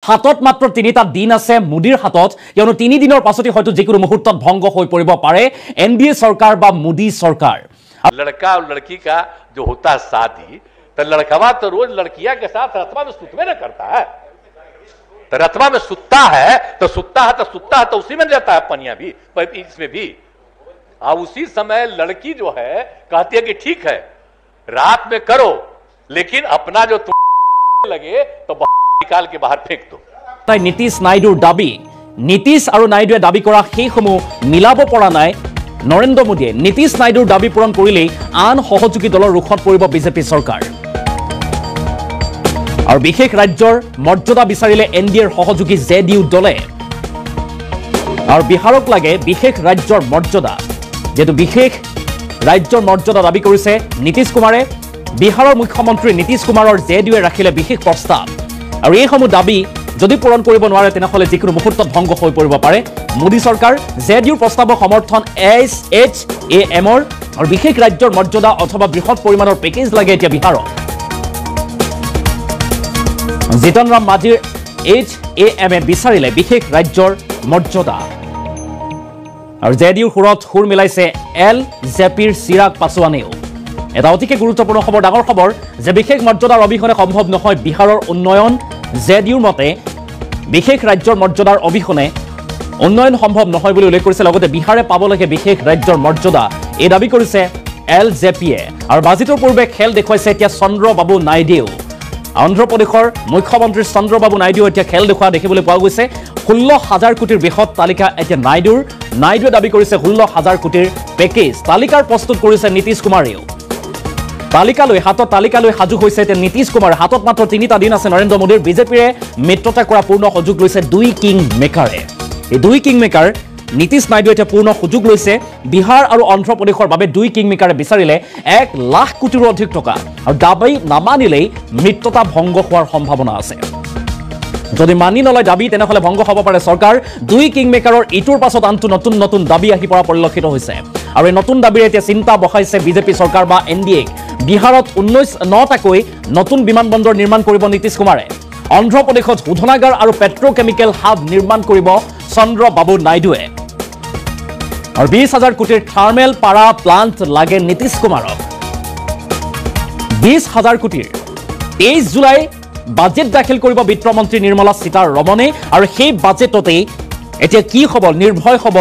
হাতত মাত্ৰ তিনিটা দিন আছে মোদীৰ হাতত কিয়নো 3 দিনৰ পাছতে হয়তো যিকোনো মুহূৰ্তত ভংগ হৈ পৰিব পাৰে এনডিএ চৰকাৰ বা মোদী চৰকাৰ लड़का और लड़की का जो होता है शादी तो लड़कवा तो रोज लड़किया के साथ रतवा में सुतवे न करता है तो रतवा में सुतता है तो उसी में रहता है पनिया भी इसमें भी उसी समय लड़की जो है कहती है कि ठीक है रात में करो लेकिन अपना जो लगे तो निकाल के बाहर फेंक दो নীতিশ নাইডুৰ দাবী নীতিশ আৰু নাইডুৱে দাবী কৰা সেইসমূহ মিলাব পৰা নাই নৰেন্দ্ৰ মোদীয়ে নীতিশ নাইডুৰ দাবী পূৰণ কৰিলেই আন সহযোগী দলৰ ৰুখত পৰিব বিজেপি চৰকাৰ আৰু বিশেষ ৰাজ্যৰ মৰ্যাদা বিচাৰিলে এনডিএৰ সহযোগী জেডিইউ দলে আৰু বিহাৰক লাগে বিশেষ ৰাজ্যৰ মৰ্যাদা যেটো বিশেষ ৰাজ্যৰ মৰ্যাদা দাবী কৰিছে নীতিশ কুমাৰে বিহাৰৰ মুখ্যমন্ত্ৰী নীতিশ কুমাৰৰ জেডিইউৱে ৰাখিলে বিশেষ প্ৰস্তাৱ আৰু এইসমূহ দাবী যদি পূৰণ কৰিব নোৱাৰে তেনেহলে যিকোনো মুহূৰ্তত ভংগ হৈ পৰিব পাৰে মোদী চৰকাৰ জেডিইউৰ প্ৰস্তাৱক সমৰ্থন এছএচএএমৰ আৰু বিশেষ ৰাজ্যৰ মৰ্যাদা অথবা বৃহৎ পৰিমাণৰ পেকেজ লাগে এতিয়া বিহাৰত জিতন ৰাম মাঝিৰ এইচএএমে বিচাৰিলে বিশেষ ৰাজ্যৰ মৰ্যাদা আৰু জেডিইউৰ সুৰত সুৰ মিলাইছে এলজেপিৰ চিৰাগ পাছোৱানেও এটা অতিকে গুৰুত্বপূৰ্ণ খবৰ ডাঙৰ খবৰ যে বিশেষ মৰ্যাদাৰ অবিহনে সম্ভৱ নহয় বিহাৰৰ উন্নয়ন জেডিইউৰ মতে বিশেষ ৰাজ্যৰ মৰ্যাদাৰ অবিহনে উন্নয়ন সম্ভৱ নহয় বুলি উল্লেখ কৰিছে লগতে বিহাৰে পাব লাগে বিশেষ ৰাজ্যৰ মৰ্যাদা এই দাবী কৰিছে এলজেপিয়ে আৰু বাজেটৰ পূৰ্বে খেল দেখুৱাইছে এতিয়া চন্দ্ৰবাবু নাইডুৱেও অন্ধ্ৰপ্ৰদেশৰ মুখ্যমন্ত্ৰী চন্দ্ৰবাবু নাইডুৱে এতিয়া খেল দেখুওৱা দেখিবলৈ পোৱা গৈছে 16,000 কোটিৰ বৃহৎ তালিকা এতিয়া নাইডুৱে দাবী কৰিছে 16,000 কোটিৰ পেকেজ তালিকাৰ প্ৰস্তুত কৰিছে নীতিশ কুমাৰেও হাতত তালিকালৈ সাজু হৈছে এতিয়া নীতিশ কুমাৰ হাতত মাত্ৰ 3টা দিন আছে নৰেন্দ্ৰ মোদীৰ বিজেপিৰে মিত্ৰতা কৰা পূৰ্ণ সুযোগ লৈছে দুই কিং মেকাৰে এই দুই কিং মেকাৰ নীতিশ নাইডুৱে এতিয়া পূৰ্ণ সুযোগ লৈছে বিহাৰ আৰু অন্ধ্ৰপ্ৰদেশৰ বাবে দুই কিং মেকাৰে বিচাৰিলে 1 লাখ কোটিৰো অধিক টকা আৰু দাবী নামানিলেই মিত্ৰতা ভংগ হোৱাৰ সম্ভাৱনা আছে যদি মানি নলয় দাবী তেনেহলে ভংগ হ'ব পাৰে চৰকাৰ দুই কিং মেকাৰৰ ইটোৰ পাছত আনটো নতুন দাবী আহি পৰা পৰিলক্ষিত হৈছে আৰু এই নতুন দাবীৰে এতিয়া চিন্তা বহাইছে বিজেপি চৰকাৰ বা এনডিএ বিহাৰত 19টাকৈ নতুন বিমানবন্দৰ নিৰ্মাণ কৰিব নীতিশ কুমাৰে অন্ধ্ৰপ্ৰদেশত শোধনাগাৰ আৰু পেট্ৰকেমিকেল হাব নিৰ্মাণ কৰিব চন্দ্ৰবাবু নাইডুৱে আৰু 20,000 কোটিৰ থাৰ্মেল পাৰা প্লান্ট লাগে নীতিশ কুমাৰক 20,000 কোটিৰ 23 জুলাই বাজেট দাখিল কৰিব বিত্তমন্ত্ৰী নিৰ্মলা সীতাৰমণে আৰু সেই বাজেটতেই এতিয়া কি হ'ব নিৰ্ভয় হ'ব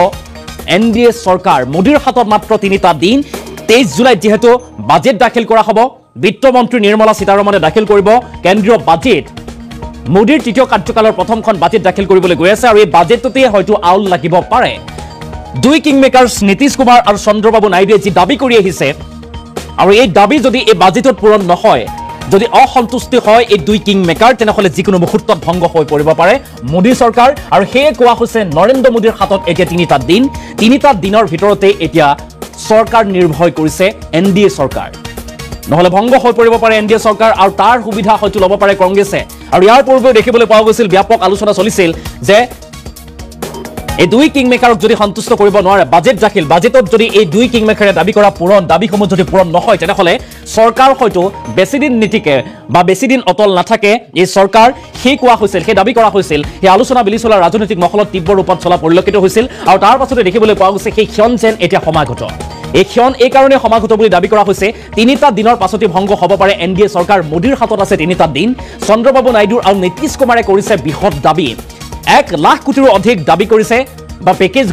এনডিএ চৰকাৰ মোদীৰ হাতত মাত্ৰ 3টা দিন 23 জুলাইত যেহেতু বাজেট দাখিল কৰা হ'ব বিত্তমন্ত্ৰী নিৰ্মলা সীতাৰমণে দাখিল কৰিব কেন্দ্ৰীয় বাজেট মোদীৰ তৃতীয় কাৰ্যকালৰ প্ৰথমখন বাজেট দাখিল কৰিবলৈ গৈ আছে আৰু এই বাজেটতে হয়তো আউল লাগিব পাৰে দুই কিং মেকাৰ্স নীতিশ কুমাৰ আৰু চন্দ্ৰবাবু নাইডুৱে যি দাবী কৰি আহিছে আৰু এই দাবী যদি এই বাজেটত পূৰণ নহয় যদি অসন্তুষ্টি হয় এই দুই কিং মেকাৰ তেনেহলে যিকোনো মুহূৰ্তত ভংগ হৈ পৰিব পাৰে মোদী চৰকাৰ আৰু হেয়ে কোৱা হৈছে নৰেন্দ্ৰ মোদীৰ হাতত এতিয়া 3টা দিনৰ ভিতৰতে এতিয়া চৰকাৰ নিৰ্ভয় কৰিছে এনডিএ চৰকাৰ নহলে ভংগ হৈ পৰিব পাৰে এনডিএ চৰকাৰ আৰু তাৰ সুবিধা হয়তো ল'ব পাৰে কংগ্ৰেছে আৰু ইয়াৰ পূৰ্বে দেখিবলৈ পোৱা গৈছিল ব্যাপক আলোচনা চলিছিল যে এই দুই কিং মেকাৰক যদি সন্তুষ্ট কৰিব নোৱাৰে বাজেটত যদি এই দুই কিং মেকাৰে দাবী কৰা দাবীসমূহ যদি পূৰণ নহয় তেনেহলে চৰকাৰ হয়তো বেছিদিন নীতিকে বা বেছিদিন অটল নাথাকে এই চৰকাৰ সেই কোৱা হৈছিল সেই দাবী কৰা হৈছিল এই আলোচনা বিলিচলা ৰাজনৈতিক মহলত তীব্ৰ ৰূপত চলা পৰিলক্ষিত হৈছিল আৰু তাৰ পাছতে দেখিবলৈ পোৱা গৈছে সেই ক্ষণ যেন এতিয়া সমাগত এই ক্ষণ এই কাৰণে সমাগত বুলি দাবী কৰা হৈছে 3টা দিনৰ পাছতে ভংগ হ'ব পাৰে এনডিএ চৰকাৰ মোদীৰ হাতত আছে 3টা দিন চন্দ্ৰবাবু নাইডু আৰু নীতিশ কুমাৰে কৰিছে বৃহৎ দাবী 1 লাখ কোটিৰো অধিক দাবী কৰিছে বা পেকেজ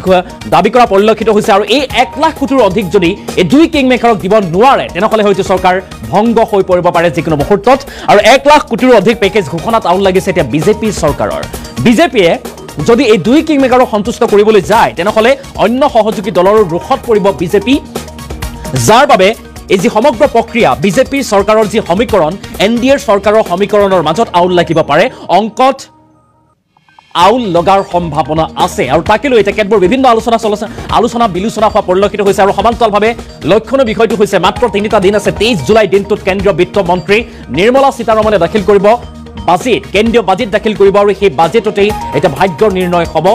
দাবী কৰা পৰিলক্ষিত হৈছে আৰু এই 1 লাখ কোটিৰো অধিক যদি এই দুই কিং মেকাৰক দিব নোৱাৰে তেনেহলে হয়তো চৰকাৰ ভংগ হৈ পৰিব পাৰে যিকোনো মুহূৰ্তত আৰু 1 লাখ কোটিৰো অধিক পেকেজ ঘোষণাত আউল লাগিছে এতিয়া বিজেপি চৰকাৰৰ বিজেপিয়ে যদি এই দুই কিং মেকাৰক সন্তুষ্ট কৰিবলৈ যায় তেনেহলে অন্য সহযোগী দলৰ ৰুখত পৰিব বিজেপি যাৰ বাবে এই যি সমগ্ৰ প্ৰক্ৰিয়া বিজেপি চৰকাৰৰ যি সমীকৰণ এনডিএৰ চৰকাৰৰ সমীকৰণৰ মাজত আউল লাগিব পাৰে অংকত আউল লগাৰ সম্ভাৱনা আছে আৰু তাকে লৈ এতিয়া কেতবোৰ বিভিন্ন আলোচনা বিলোচনা হোৱা পৰিলক্ষিত হৈছে আৰু সমান্তৰালভাৱে লক্ষণীয় বিষয়টো হৈছে মাত্ৰ 3টা দিন আছে 23 জুলাই দিনটোত কেন্দ্ৰীয় বিত্তমন্ত্ৰী নিৰ্মলা সীতাৰমণে দাখিল কৰিব বাজেট কেন্দ্ৰীয় বাজেট দাখিল কৰিব আৰু সেই বাজেটতেই এটা ভাগ্যৰ নিৰ্ণয় হ'ব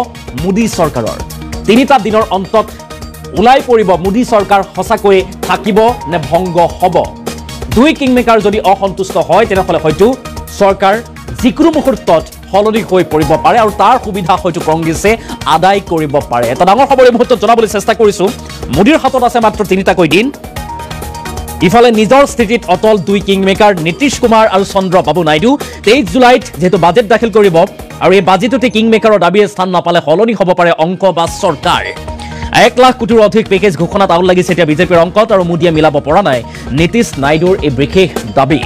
মোদী চৰকাৰৰ 3টা দিনৰ অন্তত উলাই পৰিব মোদী চৰকাৰ সঁচাকৈ থাকিব নে ভংগ হ'ব দুই কিংমেকাৰ যদি অসন্তুষ্ট হয় তেনেহলে হয়তো চৰকাৰ যিকোনো মুহূৰ্তত সলনি হৈ পৰিব পাৰে আৰু তাৰ সুবিধা হয়তো কংগ্ৰেছে আদায় কৰিব পাৰে। এটা ডাঙৰ খবৰ এই মুহূৰ্তত জনাবলৈ চেষ্টা কৰিছোঁ। মোদীৰ হাতত আছে মাত্ৰ 3টাকৈ দিন। ইফালে নিজৰ স্থিতিত অটল দুই কিংমেকাৰ নীতিশ কুমাৰ আৰু চন্দ্ৰবাবু নাইডু। 23 জুলাইত যেহেতু বাজেট দাখিল কৰিব আৰু এই বাজেটতে কিংমেকাৰৰ দাবীয়ে স্থান নাপালে সলনি হ'ব পাৰে অংক বা চৰকাৰ। 1 লাখ কোটিৰ অধিক পেকেজ ঘোষণাত আউল লাগিছে এতিয়া বিজেপিৰ অংকত আৰু মোদীয়ে মিলাব পৰা নাই নীতিশ নাইডুৰ এই বিশেষ দাবী।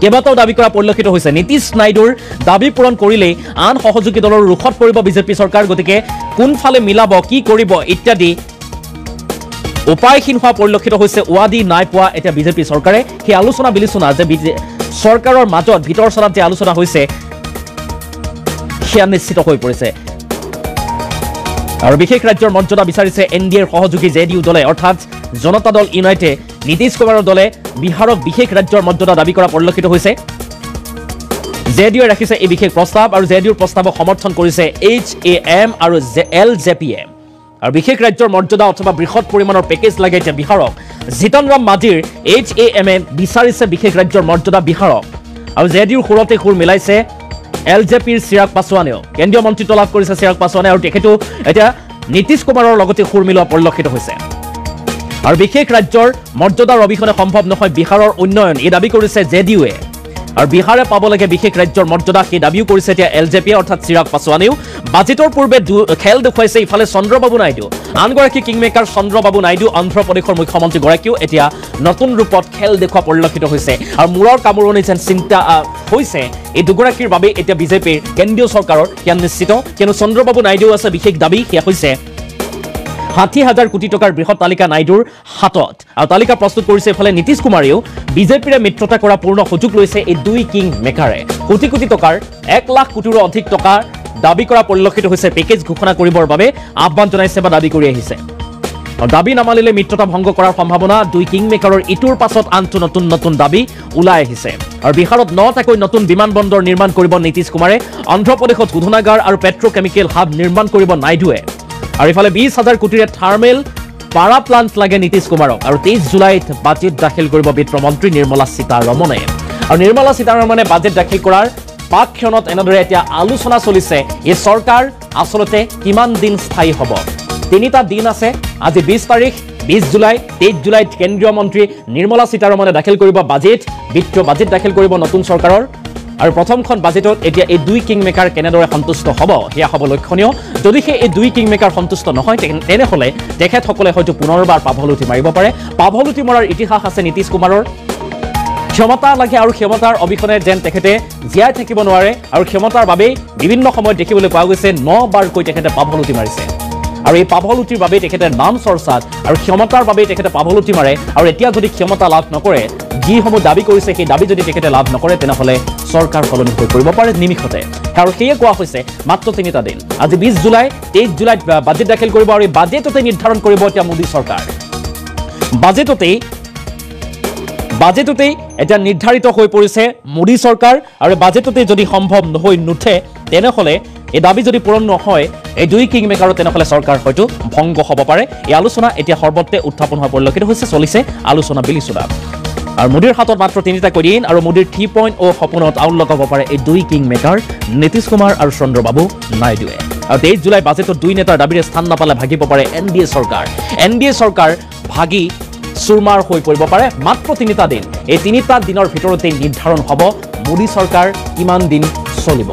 কেইবাটাও দাবী কৰা পৰিলক্ষিত হৈছে। নীতিশ নাইডুৰ দাবী পূৰণ কৰিলেই আন সহযোগী দলৰ ৰোষত পৰিব বিজেপি চৰকাৰ। গতিকে কোনফালে মিলাব, কি কৰিব ইত্যাদি উপায়হীন হোৱা পৰিলক্ষিত হৈছে। ৱাদি নাই পোৱা এতিয়া বিজেপি চৰকাৰে। সেই আলোচনা বিলোচনা যে চৰকাৰৰ মাজত ভিতৰ চলাত যে আলোচনা হৈছে সেয়া নিশ্চিত হৈ পৰিছে। আৰু বিশেষ ৰাজ্যৰ মৰ্যাদা বিচাৰিছে NDAৰ সহযোগী JDU দলে, অৰ্থাৎ জনতা দল ইউনাইটে। নীতিশ কুমাৰৰ দলে বিহাৰক বিশেষ ৰাজ্যৰ মৰ্যাদা দাবী কৰা পৰিলক্ষিত হৈছে। JDUৱে ৰাখিছে এই বিশেষ প্ৰস্তাৱ আৰু JDUৰ প্ৰস্তাৱক সমৰ্থন কৰিছে HAM আৰু LJPয়ে। আৰু বিশেষ ৰাজ্যৰ মৰ্যাদা অথবা বৃহৎ পৰিমাণৰ পেকেজ লাগে এতিয়া বিহাৰক। জিতন ৰাম মাঝিৰ HAMে বিচাৰিছে বিশেষ ৰাজ্যৰ মৰ্যাদা বিহাৰক। আৰু JDUৰ সুৰতে সুৰ মিলাইছে LJPৰ চিৰাগ পাছোৱানেও। কেন্দ্ৰীয় মন্ত্ৰীত্ব লাভ কৰিছে চিৰাগ পাছোৱানে আৰু তেখেতো এতিয়া নীতিশ কুমাৰৰ লগতে সুৰ মিলোৱা পৰিলক্ষিত হৈছে। আৰু বিশেষ ৰাজ্যৰ মৰ্যাদাৰ অবিহনে সম্ভৱ নহয় বিহাৰৰ উন্নয়ন, এই দাবী কৰিছে JDUৱে। আৰু বিহাৰে পাব লাগে বিশেষ ৰাজ্যৰ মৰ্যাদা, সেই দাবীও কৰিছে এতিয়া LJPয়ে অৰ্থাৎ চিৰাগ পাছোৱানেও। বাজেটৰ পূৰ্বে খেল দেখুৱাইছে ইফালে চন্দ্ৰবাবু নাইডু। আনগৰাকী কিংমেকাৰ চন্দ্ৰবাবু নাইডু অন্ধ্ৰপ্ৰদেশৰ মুখ্যমন্ত্ৰীগৰাকীও এতিয়া নতুন ৰূপত খেল দেখুওৱা পৰিলক্ষিত হৈছে। আৰু মূৰৰ কামোৰণি যেন চিন্তা হৈছে এই দুগৰাকীৰ বাবে এতিয়া বিজেপিৰ কেন্দ্ৰীয় চৰকাৰৰ সেয়া নিশ্চিত। কিয়নো চন্দ্ৰবাবু নাইডু আছে বিশেষ দাবী, সেয়া হৈছে 60,000 কোটি টকাৰ বৃহৎ তালিকা নাইডুৰ হাতত। আৰু তালিকা প্ৰস্তুত কৰিছে ইফালে নীতিশ কুমাৰেও। বিজেপিৰে মিত্ৰতা কৰা পূৰ্ণ সুযোগ লৈছে এই দুই কিং মেকাৰে। কোটি কোটি টকাৰ 1 লাখ কোটিৰো অধিক টকাৰ দাবী কৰা পৰিলক্ষিত হৈছে। পেকেজ ঘোষণা কৰিবৰ বাবে আহ্বান জনাইছে বা দাবী কৰি আহিছে। আৰু দাবী নামানিলে মিত্ৰতা ভংগ কৰাৰ সম্ভাৱনা। দুই কিং মেকাৰৰ ইটোৰ পাছত আনটো নতুন নতুন দাবী ওলাই আহিছে। আৰু বিহাৰত 9টাকৈ নতুন বিমান বন্দৰ নিৰ্মাণ কৰিব নীতিশ কুমাৰে। অন্ধ্ৰপ্ৰদেশত শোধনাগাৰ আৰু পেট্ৰকেমিকেল হাব নিৰ্মাণ কৰিব নাইডুৱে। আৰু ইফালে 20,000 কোটিৰে থাৰ্মেল পাৰা প্লাণ্ট লাগে নীতিশ কুমাৰক। আৰু 23 জুলাইত বাজেট দাখিল কৰিব বিত্তমন্ত্ৰী নিৰ্মলা সীতাৰমণে। আৰু নিৰ্মলা সীতাৰমণে বাজেট দাখিল কৰাৰ পাকক্ষণত এনেদৰে এতিয়া আলোচনা চলিছে এই চৰকাৰ আচলতে কিমান দিন স্থায়ী হ'ব। 3টা দিন আছে। আজি 20 তাৰিখ, 20 জুলাই, 23 জুলাইত কেন্দ্ৰীয় মন্ত্ৰী নিৰ্মলা সীতাৰমণে দাখিল কৰিব বাজেট দাখিল কৰিব নতুন চৰকাৰৰ। আৰু প্ৰথমখন বাজেটত এতিয়া এই দুই কিং মেকাৰ কেনেদৰে সন্তুষ্ট হ'ব সেয়া হ'ব লক্ষণীয়। যদিহে এই দুই কিং মেকাৰ সন্তুষ্ট নহয় তেনেহ'লে তেখেতসকলে হয়তো পুনৰবাৰ পাভলুটি মাৰিব পাৰে। পাভলুটি মৰাৰ ইতিহাস আছে নীতিশ কুমাৰৰ। ক্ষমতা লাগে আৰু ক্ষমতাৰ অবিহনে যেন তেখেতে জীয়াই থাকিব নোৱাৰে। আৰু ক্ষমতাৰ বাবেই বিভিন্ন সময়ত দেখিবলৈ পোৱা গৈছে 9 বাৰকৈ তেখেতে পাভলুটি মাৰিছে। আৰু এই পাভলুটিৰ বাবেই তেখেতে নাম চৰ্চাত আৰু ক্ষমতাৰ বাবেই তেখেতে পাভলুটি মাৰে। আৰু এতিয়া যদি ক্ষমতা লাভ নকৰে, যিসমূহ দাবী কৰিছে সেই দাবী যদি তেখেতে লাভ নকৰে, তেনেহ'লে চৰকাৰ সলনি হৈ পৰিব পাৰে নিমিষতে। আৰু সেয়ে কোৱা হৈছে মাত্ৰ 3টা দিন। আজি 20 জুলাই, 23 জুলাইত বাজেট দাখিল কৰিব আৰু এই বাজেটতে নিৰ্ধাৰণ কৰিব এতিয়া মোদী চৰকাৰ। বাজেটতেই এতিয়া নিৰ্ধাৰিত হৈ পৰিছে মোদী চৰকাৰ। আৰু বাজেটতে যদি সম্ভৱ হৈ নুঠে তেনেহ'লে এই দাবী যদি পূৰণ নহয় এই দুই কিং মেকাৰৰ, তেনেহ'লে চৰকাৰ হয়তো ভংগ হ'ব পাৰে। এই আলোচনা এতিয়া সৰ্বত্ৰে উত্থাপন হোৱা পৰিলক্ষিত হৈছে। চলিছে আলোচনা বিলোচনা। আৰু মোদীৰ হাতত মাত্ৰ 3টাকৈ দিন আৰু মোদীৰ 3.0 সপোনত আউল লগাব পাৰে এই দুই কিং মেকাৰ নীতিশ কুমাৰ আৰু চন্দ্ৰবাবু নাইডুৱে। আৰু 23 জুলাই বাজেটত দুই নেতাৰ দাবীৰে স্থান নাপালে ভাগিব পাৰে NDA চৰকাৰ। NDA চৰকাৰ ভাগি চুৰমাৰ হৈ পৰিব পাৰে। মাত্ৰ 3টা দিন। এই 3টা দিনৰ ভিতৰতে নিৰ্ধাৰণ হ'ব মোদী চৰকাৰ কিমান দিন চলিব।